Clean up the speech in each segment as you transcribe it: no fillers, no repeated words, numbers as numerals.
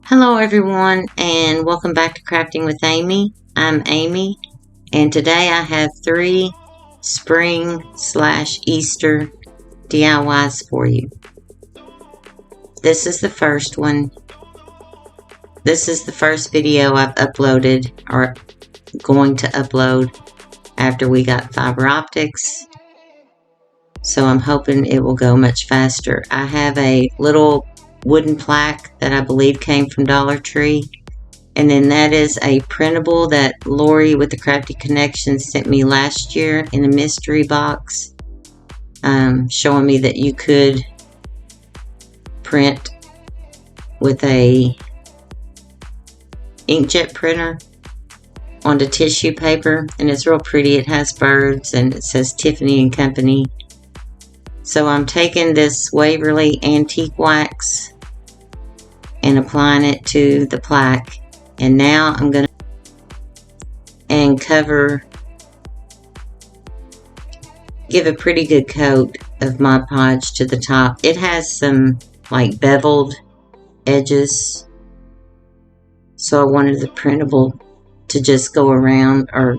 Hello everyone, and welcome back to Crafting with Amy. I'm Amy, and today I have 3 spring/Easter DIYs for you. This is the first one. This is the first video I've uploaded, or going to upload, after we got fiber optics. So I'm hoping it will go much faster. I have a little wooden plaque that I believe came from Dollar Tree, and then that is a printable that Lori with the Crafty Connection sent me last year in a mystery box, showing me that you could print with a inkjet printer onto tissue paper, and it's real pretty. It has birds and it says Tiffany and Company. So I'm taking this Waverly antique wax and applying it to the plaque, and now I'm going to give a pretty good coat of Mod Podge to the top. It has some like beveled edges, so I wanted the printable to just go around or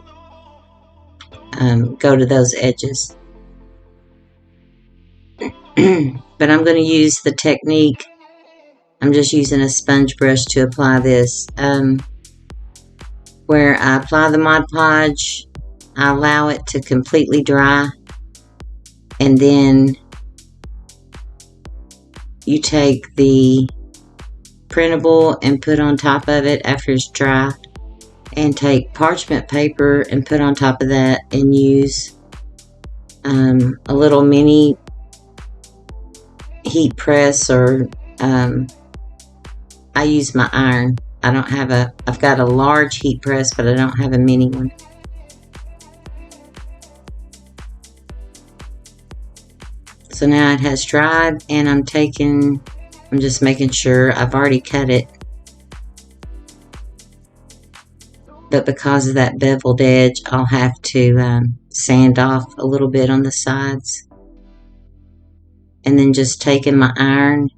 go to those edges. But I'm going to use the technique. I'm just using a sponge brush to apply this. Where I apply the Mod Podge, I allow it to completely dry, and then you take the printable and put on top of it after it's dry, and take parchment paper and put on top of that, and use a little mini heat press, or I use my iron. I've got a large heat press, but I don't have a mini one. So now it has dried, and I'm just making sure I've already cut it. But because of that beveled edge, I'll have to sand off a little bit on the sides. And then just taking my iron,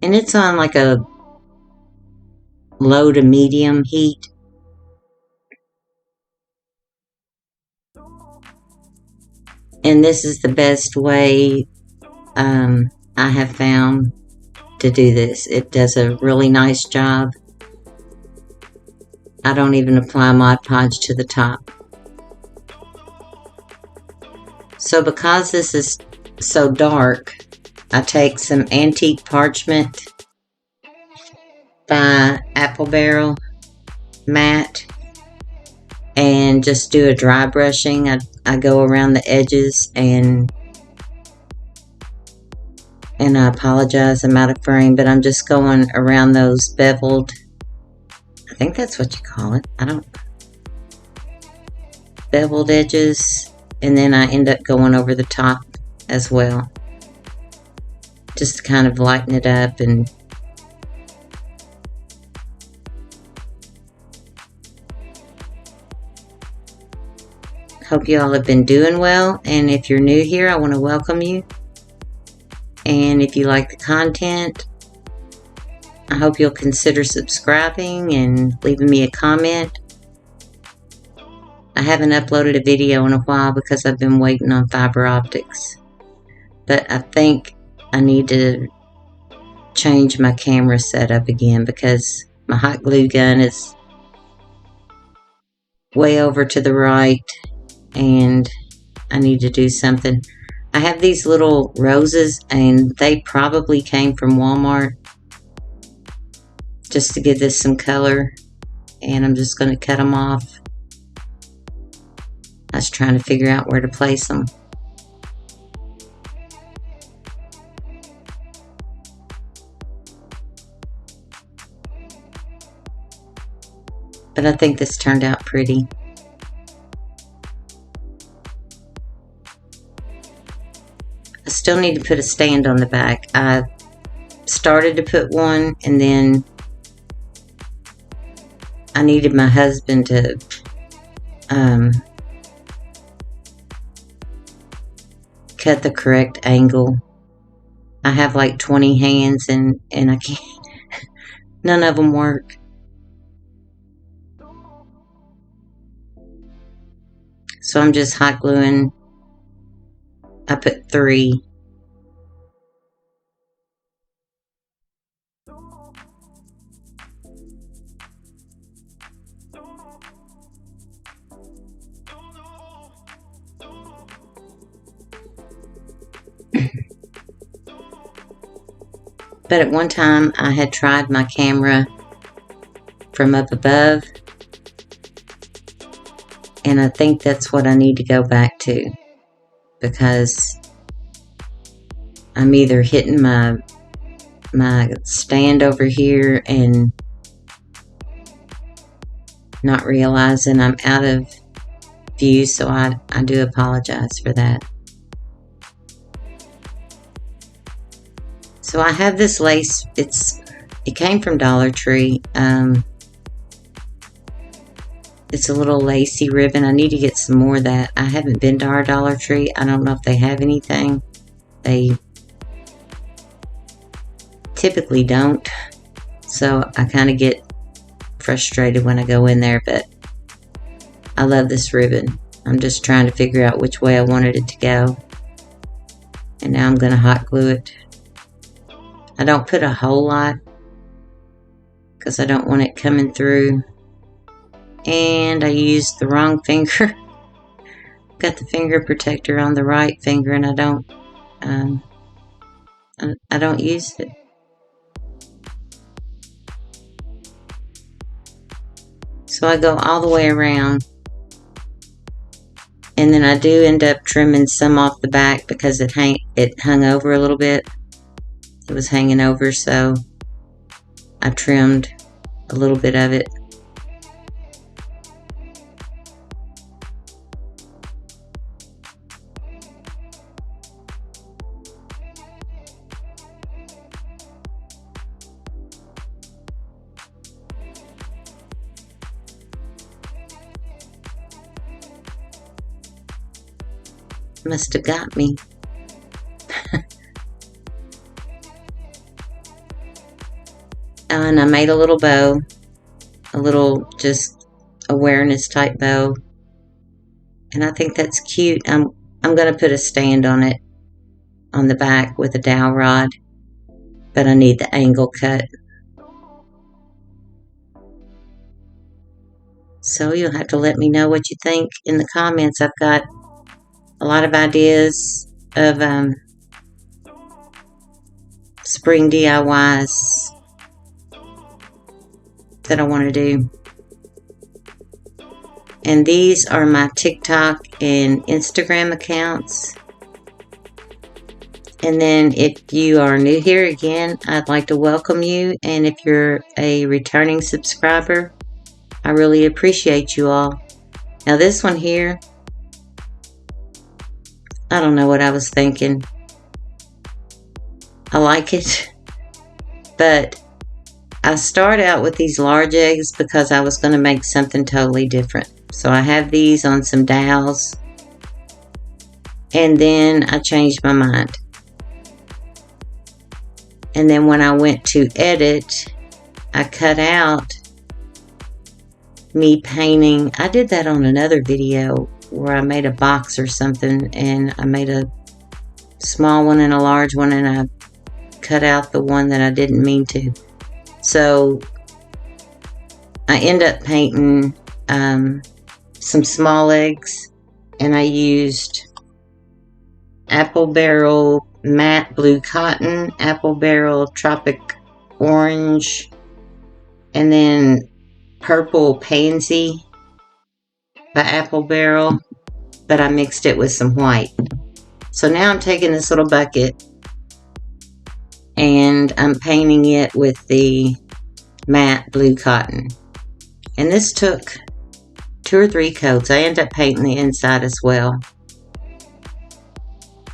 and it's on like a low to medium heat. And this is the best way I have found to do this. It does a really nice job. I don't even apply Mod Podge to the top. So because this is so dark, I take some antique parchment by Apple Barrel matte and just do a dry brushing. I go around the edges, and I apologize, I'm out of frame, but I'm just going around those beveled, I think that's what you call it, beveled edges, and then I end up going over the top as well, just to kind of lighten it up. And hope you all have been doing well, and if you're new here, I want to welcome you. And if you like the content, I hope you'll consider subscribing and leaving me a comment. I haven't uploaded a video in a while because I've been waiting on fiber optics, but I think I need to change my camera setup again because my hot glue gun is way over to the right, and I need to do something. I have these little roses, and they probably came from Wal Mart, just to give this some color, and I'm just going to cut them off. I was trying to figure out where to place them. But I think this turned out pretty. I still need to put a stand on the back. I started to put one, and then I needed my husband to cut the correct angle. I have like 20 hands, and I None of them work. So I'm just hot gluing. I put 3. But at one time I had tried my camera from up above, and I think that's what I need to go back to, because I'm either hitting my stand over here and not realizing I'm out of view, so I do apologize for that. So I have this lace. It came from Dollar Tree. It's a little lacy ribbon. I need to get some more of that. I haven't been to our Dollar Tree. I don't know if they have anything. They typically don't. So I kind of get frustrated when I go in there, but I love this ribbon. I'm just trying to figure out which way I wanted it to go. And now I'm going to hot glue it. I don't put a whole lot because I don't want it coming through. And I used the wrong finger. Got the finger protector on the right finger, and I don't use it. So I go all the way around, and then I do end up trimming some off the back because it hung over a little bit. It was hanging over, so I trimmed a little bit of it. Must have got me. And I made a little bow, a little just awareness type bow, and I think that's cute. I'm going to put a stand on it on the back with a dowel rod, but I need the angle cut. So you'll have to let me know what you think in the comments. I've got a lot of ideas of spring DIYs that I want to do. And these are my TikTok and Instagram accounts. And then if you are new here again, I'd like to welcome you. And if you're a returning subscriber, I really appreciate you all. Now this one here, I don't know what I was thinking. I like it, but I start out with these large eggs because I was going to make something totally different. So I have these on some dowels, and then I changed my mind. And then when I went to edit, I cut out me painting. I did that on another video where I made a box or something, and I made a small one and a large one, and I cut out the one that I didn't mean to. So I end up painting some small eggs, and I used Apple Barrel Matte Blue Cotton, Apple Barrel Tropic Orange, and then Purple Pansy by Apple Barrel, but I mixed it with some white. So now I'm taking this little bucket and I'm painting it with the matte blue cotton. And this took 2 or 3 coats. I ended up painting the inside as well.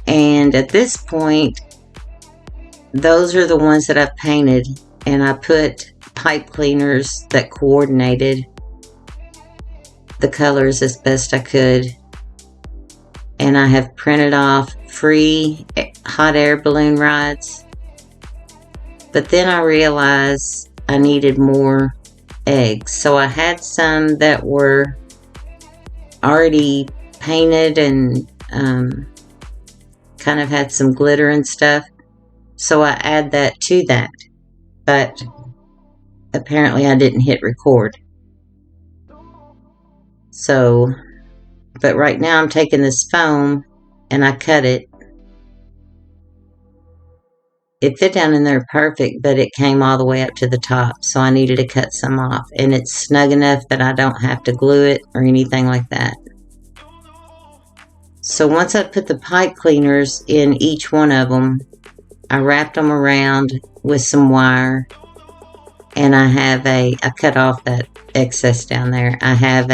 And at this point, those are the ones that I've painted, and I put pipe cleaners that coordinated the colors as best I could. And I have printed off free hot air balloon rods. But then I realized I needed more eggs. So I had some that were already painted and kind of had some glitter and stuff. So I add that to that. But apparently I didn't hit record. So, but right now I'm taking this foam and I cut it. It fit down in there perfect, but it came all the way up to the top, so I needed to cut some off. And it's snug enough that I don't have to glue it or anything like that. So once I put the pipe cleaners in each one of them, I wrapped them around with some wire. And I cut off that excess down there. I have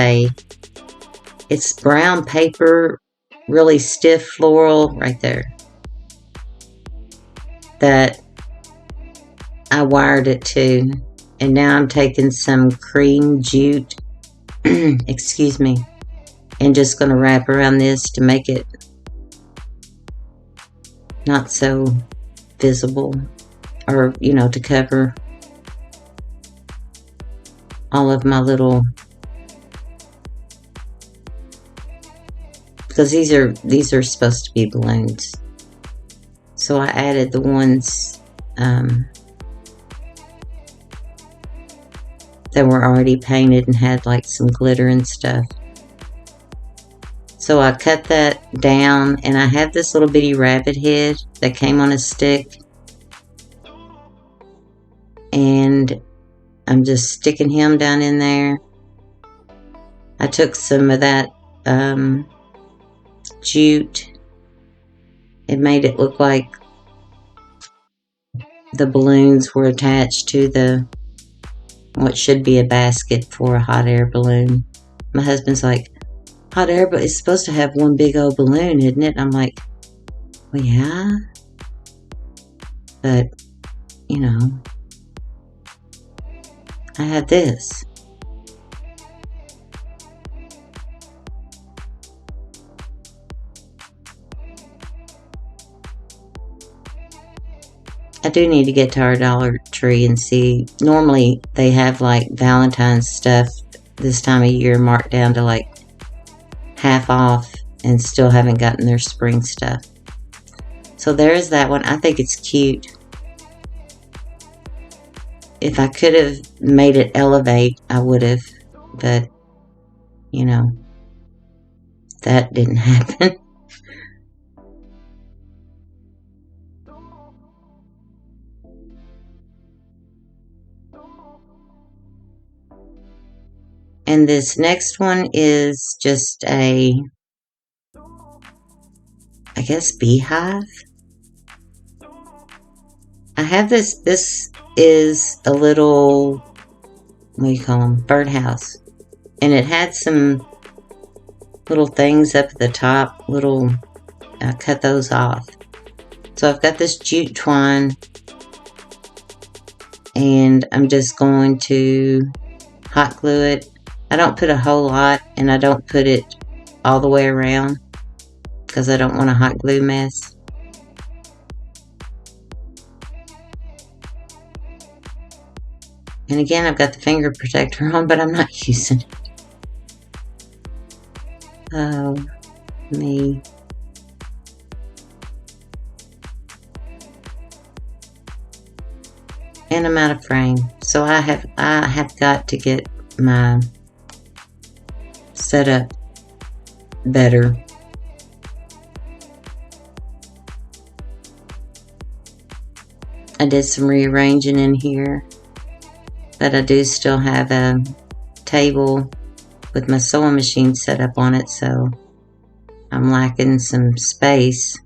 it's brown paper, really stiff floral right there, that I wired it to. And now I'm taking some cream jute, excuse me, and just going to wrap around this to make it not so visible, or, you know, to cover all of my little, because these are supposed to be balloons. So I added the ones that were already painted and had like some glitter and stuff. So I cut that down, and I have this little bitty rabbit head that came on a stick, and I'm just sticking him down in there. I took some of that jute. It made it look like the balloons were attached to what should be a basket for a hot air balloon. My husband's like, hot air, but it's supposed to have one big old balloon, isn't it? And I'm like, well, yeah. But, you know, I had this. I do need to get to our Dollar Tree and see. Normally they have like Valentine's stuff this time of year marked down to like half off, and still haven't gotten their spring stuff. So there's that one. I think it's cute. If I could have made it elevate, I would have, but you know, that didn't happen. And this next one is just a, I guess, beehive. I have this is a little, what do you call them, birdhouse. And it had some little things up at the top, I cut those off. So I've got this jute twine, and I'm just going to hot glue it. I don't put a whole lot, and I don't put it all the way around because I don't want a hot glue mess. And again, I've got the finger protector on, but I'm not using it. Oh, me. And I'm out of frame. So I have got to get my setup better. I did some rearranging in here, but I do still have a table with my sewing machine set up on it, so I'm lacking some space.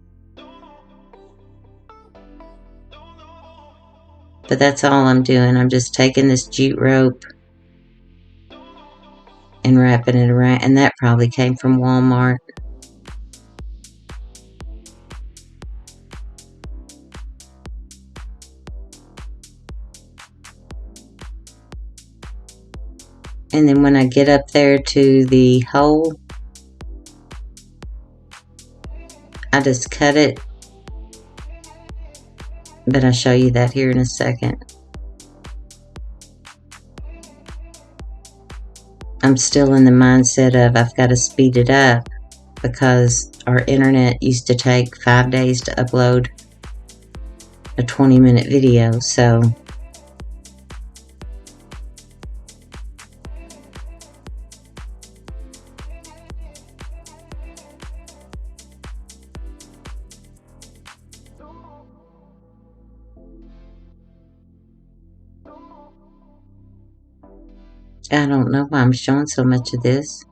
But that's all I'm doing. I'm just taking this jute rope and wrapping it around, and that probably came from Wal Mart. And then when I get up there to the hole, I just cut it, but I'll show you that here in a second. I'm still in the mindset of I've got to speed it up because our internet used to take 5 days to upload a 20-minute video, so I don't know why I'm showing so much of this.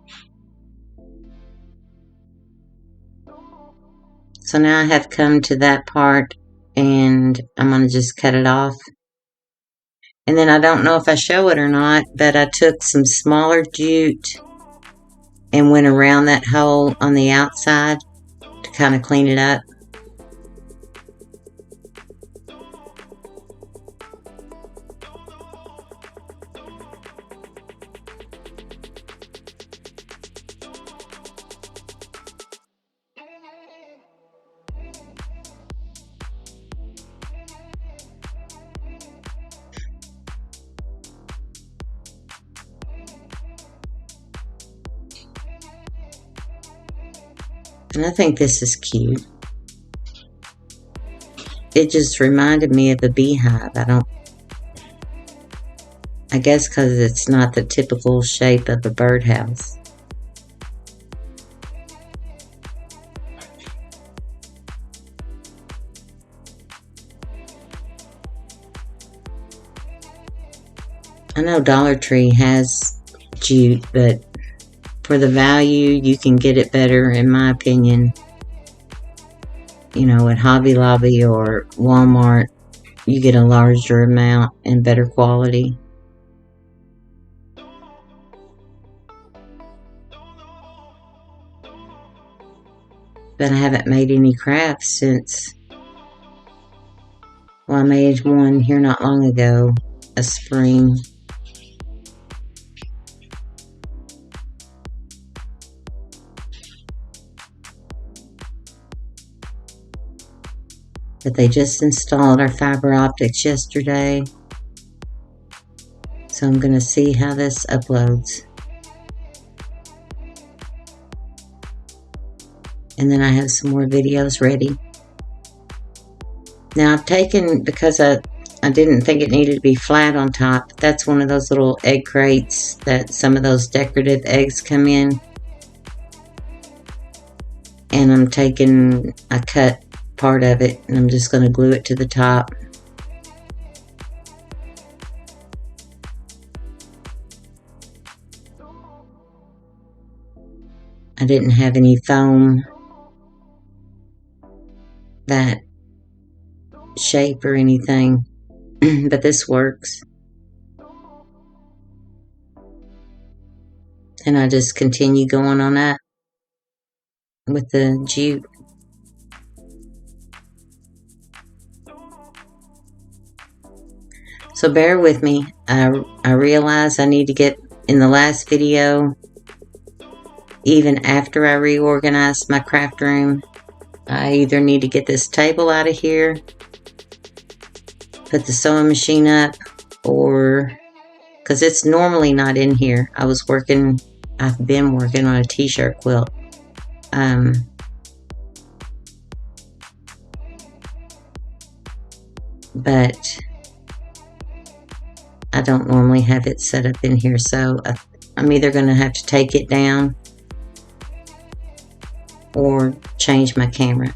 So now I have come to that part, and I'm going to just cut it off. And then I don't know if I show it or not, but I took some smaller jute and went around that hole on the outside to kind of clean it up. And I think this is cute. It just reminded me of a beehive. I guess because it's not the typical shape of a birdhouse. I know Dollar Tree has jute, but for the value, you can get it better, in my opinion. You know, at Hobby Lobby or Wal Mart, you get a larger amount and better quality. But I haven't made any crafts since, well, I made one here not long ago, a spring. But they just installed our fiber optics yesterday. So I'm going to see how this uploads. And then I have some more videos ready. Now I've taken, because I didn't think it needed to be flat on top, that's one of those little egg crates that some of those decorative eggs come in. And I'm taking, I cut part of it and I'm just going to glue it to the top. I didn't have any foam that shape or anything, but this works. And I just continue going on that with the jute. So bear with me. I realize I need to get, in the last video, even after I reorganized my craft room, I either need to get this table out of here, put the sewing machine up, or, because it's normally not in here. I've been working on a t-shirt quilt. But I don't normally have it set up in here, so I'm either going to have to take it down or change my camera.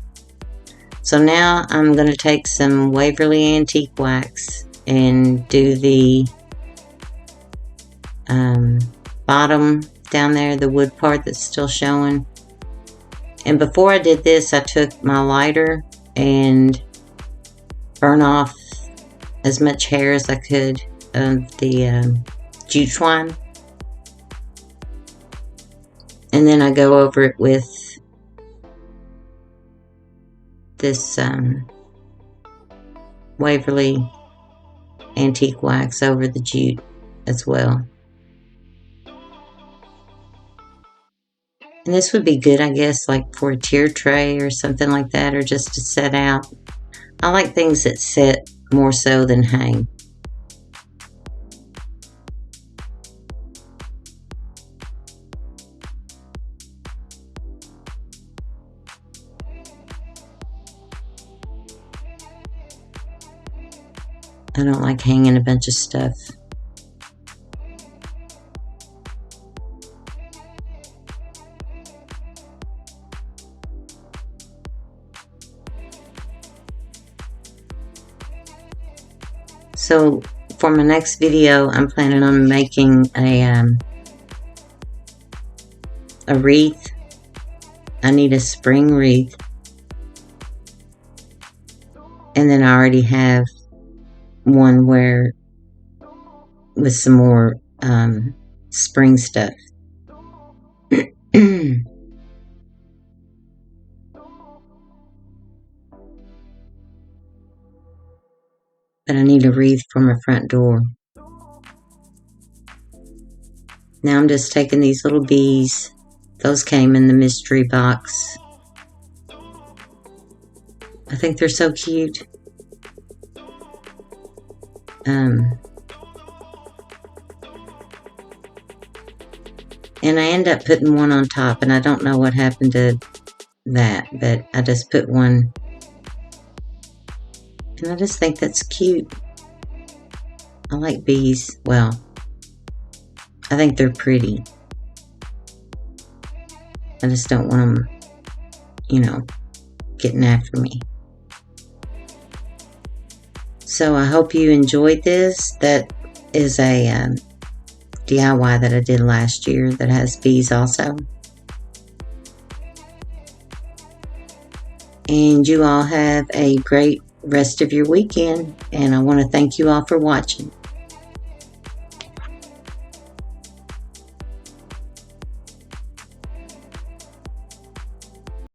So now I'm going to take some Waverly antique wax and do the bottom down there, the wood part that's still showing. And before I did this, I took my lighter and burned off as much hair as I could of the jute twine. And then I go over it with this Waverly antique wax over the jute as well. And this would be good, I guess, like for a tier tray or something like that, or just to set out. I like things that sit more so than hang. I don't like hanging a bunch of stuff. So for my next video, I'm planning on making a wreath. I need a spring wreath. And then I already have one where with some more spring stuff. But I need a wreath for my front door. Now I'm just taking these little bees. Those came in the mystery box. I think they're so cute. And I end up putting one on top, and I don't know what happened to that, but I just put one. And I just think that's cute. I like bees. Well, I think they're pretty. I just don't want them, you know, getting after me. So I hope you enjoyed this. That is a DIY that I did last year that has bees also. And you all have a great rest of your weekend, and I want to thank you all for watching.